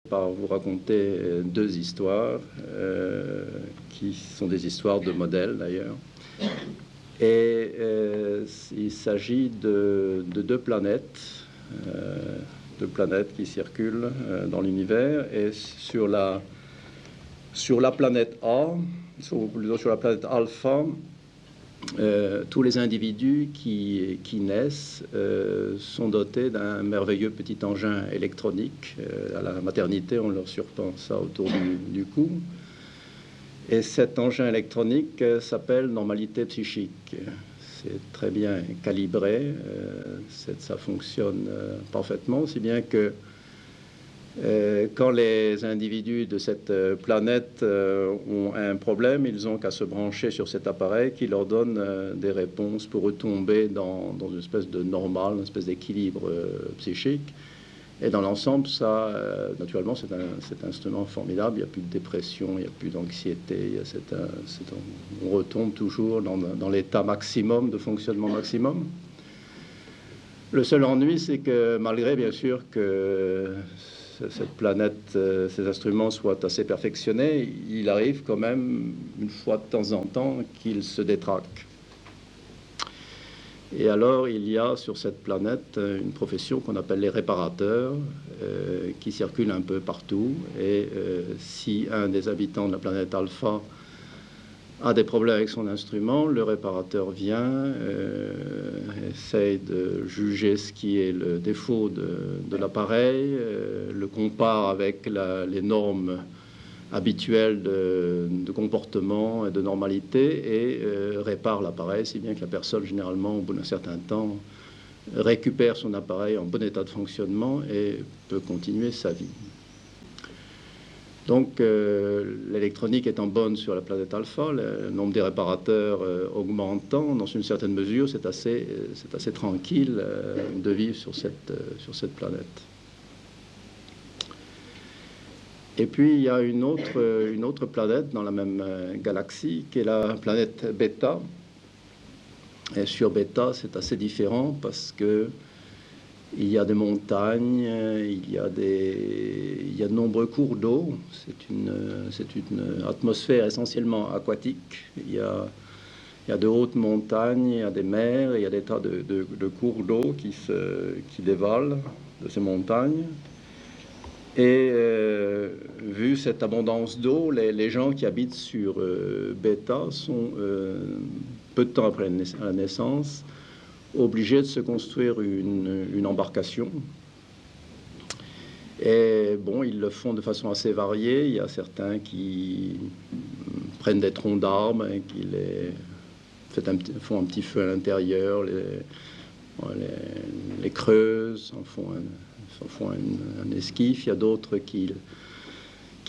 Par vous raconter deux histoires, qui sont des histoires de modèles d'ailleurs. Et il s'agit de deux planètes qui circulent dans l'univers. Et sur la planète A, plutôt sur la planète Alpha, tous les individus qui naissent sont dotés d'un merveilleux petit engin électronique. À la maternité, on leur surpend ça autour du cou. Et cet engin électronique s'appelle normalité psychique. C'est très bien calibré, ça fonctionne parfaitement, si bien que quand les individus de cette planète ont un problème, ils n'ont qu'à se brancher sur cet appareil qui leur donne des réponses pour retomber dans une espèce de normal, une espèce d'équilibre psychique. Et dans l'ensemble, ça, naturellement, c'est un instrument formidable. Il n'y a plus de dépression, il n'y a plus d'anxiété. On retombe toujours dans l'état maximum, de fonctionnement maximum. Le seul ennui, c'est que malgré, bien sûr, que cette planète, ces instruments soient assez perfectionnés, il arrive quand même, une fois de temps en temps, qu'ils se détraquent. Et alors, il y a sur cette planète une profession qu'on appelle les réparateurs, qui circulent un peu partout. Et si un des habitants de la planète Alpha a des problèmes avec son instrument, le réparateur vient, essaye de juger ce qui est le défaut de l'appareil, le compare avec les normes habituelles de comportement et de normalité et répare l'appareil, si bien que la personne, généralement, au bout d'un certain temps, récupère son appareil en bon état de fonctionnement et peut continuer sa vie. Donc, l'électronique étant bonne sur la planète Alpha, le nombre des réparateurs augmentant, dans une certaine mesure, c'est assez tranquille de vivre sur cette planète. Et puis, il y a une autre planète dans la même galaxie, qui est la planète Beta. Et sur Beta, c'est assez différent parce que il y a des montagnes, il y a de nombreux cours d'eau. C'est une atmosphère essentiellement aquatique. Il y a de hautes montagnes, il y a des mers, il y a des tas de cours d'eau qui dévalent de ces montagnes. Et vu cette abondance d'eau, les gens qui habitent sur Beta sont, peu de temps après la naissance, obligés de se construire une embarcation. Et bon, ils le font de façon assez variée. Il y a certains qui prennent des troncs d'arbres et qui font un petit feu à l'intérieur, les creusent, en font un esquif. Il y a d'autres qui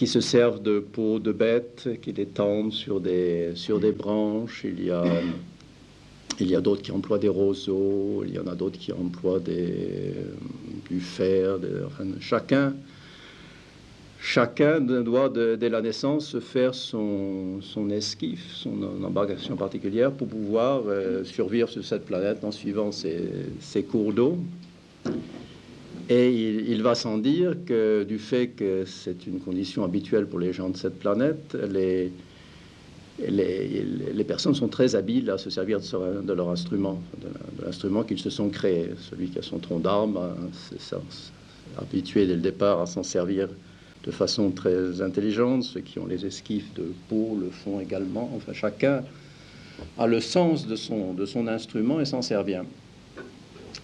se servent de peaux de bêtes, qui les tendent sur des branches. Il y a d'autres qui emploient des roseaux, il y en a d'autres qui emploient du fer. Chacun doit, dès la naissance, se faire son esquif, son embarcation particulière pour pouvoir survivre sur cette planète en suivant ses cours d'eau. Et il va sans dire que du fait que c'est une condition habituelle pour les gens de cette planète, les personnes sont très habiles à se servir de leur instrument, de l'instrument qu'ils se sont créés. Celui qui a son tronc d'arbre, c'est habitué dès le départ à s'en servir de façon très intelligente. Ceux qui ont les esquifs de peau le font également. Enfin, chacun a le sens de son instrument et s'en sert bien.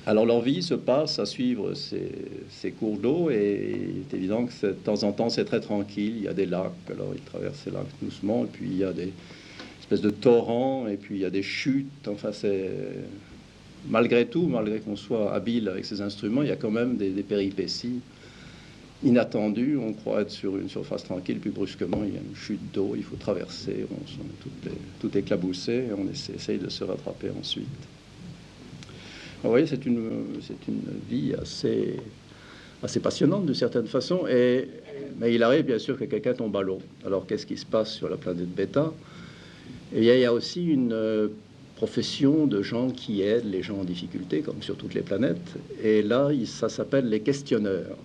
Alors leur vie se passe à suivre ces cours d'eau et il est évident que de temps en temps c'est très tranquille. Il y a des lacs, alors ils traversent ces lacs doucement, et puis il y a des espèces de torrents, et puis il y a des chutes. Enfin, malgré tout, malgré qu'on soit habile avec ces instruments, il y a quand même des péripéties inattendues. On croit être sur une surface tranquille, puis brusquement il y a une chute d'eau, il faut traverser, on est tout éclaboussé et on essaye de se rattraper ensuite. Vous voyez, c'est une vie assez passionnante d'une certaine façon, mais il arrive bien sûr que quelqu'un tombe à l'eau. Alors qu'est-ce qui se passe sur la planète Beta? Eh bien, il y a aussi une profession de gens qui aident les gens en difficulté, comme sur toutes les planètes, et là, ça s'appelle les questionneurs.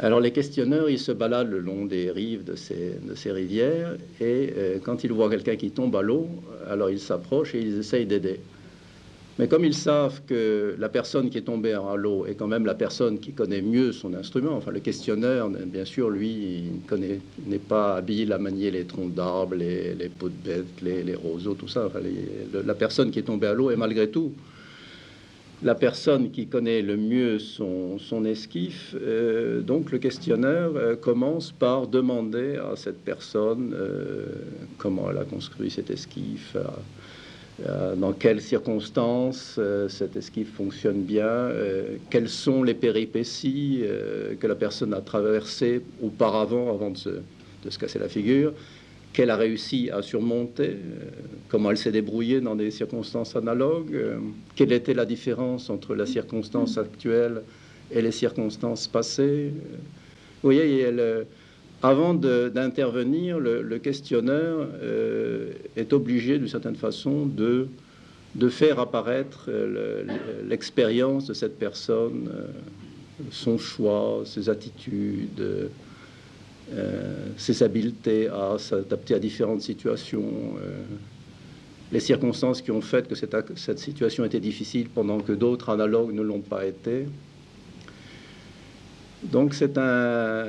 Alors les questionneurs, ils se baladent le long des rives de ces rivières et quand ils voient quelqu'un qui tombe à l'eau, alors ils s'approchent et ils essayent d'aider. Mais comme ils savent que la personne qui est tombée à l'eau est quand même la personne qui connaît mieux son instrument, enfin le questionneur, bien sûr, lui, il n'est pas habile à manier les troncs d'arbres, les peaux de bêtes, les roseaux, tout ça. Enfin, la personne qui est tombée à l'eau est malgré tout la personne qui connaît le mieux son esquif. Donc le questionneur commence par demander à cette personne comment elle a construit cet esquif, dans quelles circonstances cet esquif fonctionne bien, quelles sont les péripéties que la personne a traversées auparavant avant de se casser la figure, qu'elle a réussi à surmonter, comment elle s'est débrouillée dans des circonstances analogues, quelle était la différence entre la circonstance actuelle et les circonstances passées. Vous voyez, avant d'intervenir, le questionneur est obligé, d'une certaine façon, de faire apparaître l'expérience de cette personne, son choix, ses attitudes, ses habiletés à s'adapter à différentes situations, les circonstances qui ont fait que cette situation était difficile pendant que d'autres analogues ne l'ont pas été. Donc c'est un...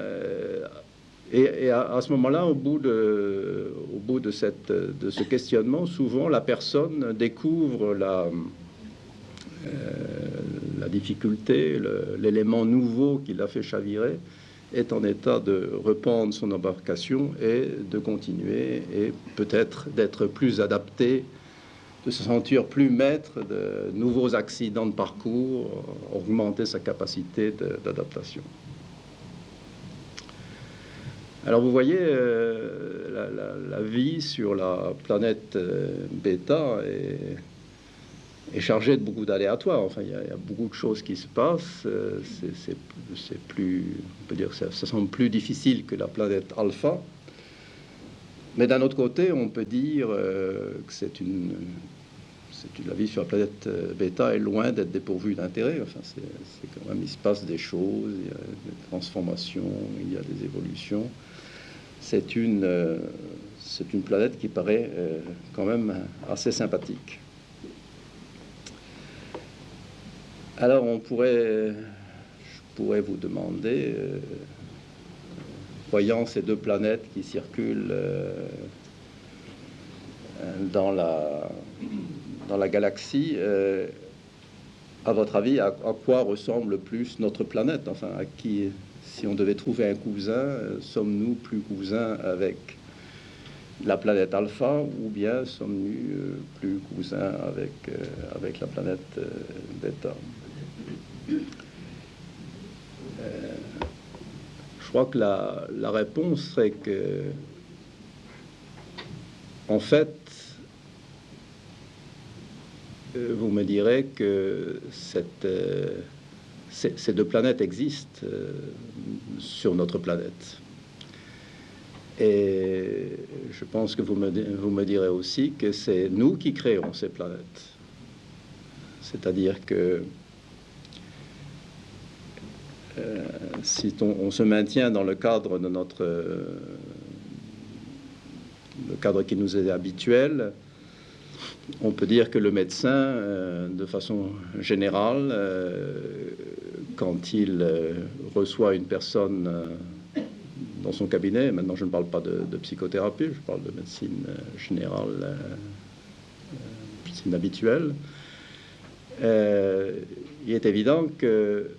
Et à ce moment-là, au bout de ce questionnement, souvent la personne découvre la difficulté, l'élément nouveau qui l'a fait chavirer, est en état de reprendre son embarcation et de continuer et peut-être d'être plus adapté, de se sentir plus maître de nouveaux accidents de parcours, augmenter sa capacité d'adaptation. Alors vous voyez, la vie sur la planète Bêta est chargée de beaucoup d'aléatoires. Enfin, il y a beaucoup de choses qui se passent. C'est plus, on peut dire, ça semble plus difficile que la planète Alpha. Mais d'un autre côté, on peut dire que la vie sur la planète Bêta est loin d'être dépourvue d'intérêt. Enfin, c'est quand même, il se passe des choses, il y a des transformations, il y a des évolutions. C'est une planète qui paraît quand même assez sympathique. Alors, je pourrais vous demander, voyant ces deux planètes qui circulent dans la galaxie, à votre avis, à quoi ressemble plus notre planète? Enfin, à qui, si on devait trouver un cousin, sommes-nous plus cousins avec la planète Alpha ou bien sommes-nous plus cousins avec la planète Bêta? Je crois que la réponse serait que, en fait, vous me direz que ces deux planètes existent sur notre planète. Et je pense que vous me direz aussi que c'est nous qui créons ces planètes. C'est-à-dire que si on se maintient dans le cadre de le cadre qui nous est habituel, on peut dire que le médecin, de façon générale, quand il reçoit une personne dans son cabinet, maintenant je ne parle pas de psychothérapie, je parle de médecine générale, médecine habituelle, il est évident que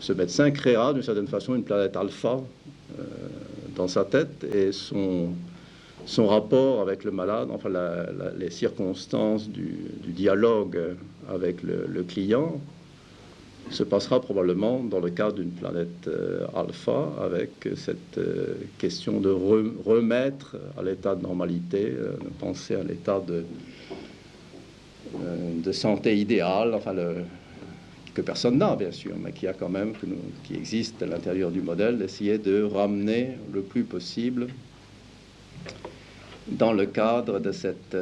ce médecin créera d'une certaine façon une planète alpha dans sa tête, et son rapport avec le malade, enfin les circonstances du dialogue avec le client se passera probablement dans le cadre d'une planète alpha, avec cette question de remettre à l'état de normalité, de penser à l'état de santé idéale, enfin que personne n'a, bien sûr, mais qui a quand même, qui existe à l'intérieur du modèle, d'essayer de ramener le plus possible dans le cadre de cette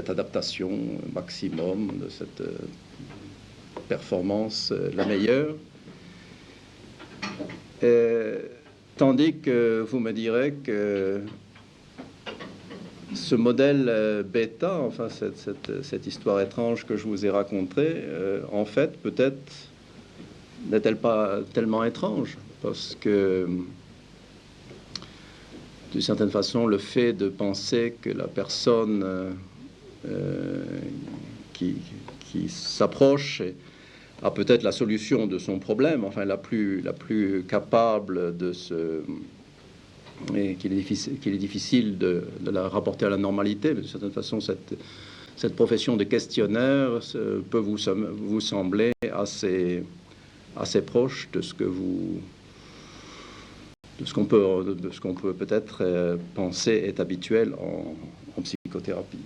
adaptation maximum, de cette performance la meilleure. Tandis que vous me direz que ce modèle bêta, enfin cette histoire étrange que je vous ai racontée, en fait, peut-être n'est-elle pas tellement étrange, parce que d'une certaine façon, le fait de penser que la personne qui s'approche a peut-être la solution de son problème, enfin la plus capable de se... et qu'il est difficile de la rapporter à la normalité. Mais de certaine façon, cette profession de questionnaire peut vous sembler assez proche de ce que de ce qu'on peut peut-être penser est habituel en psychothérapie.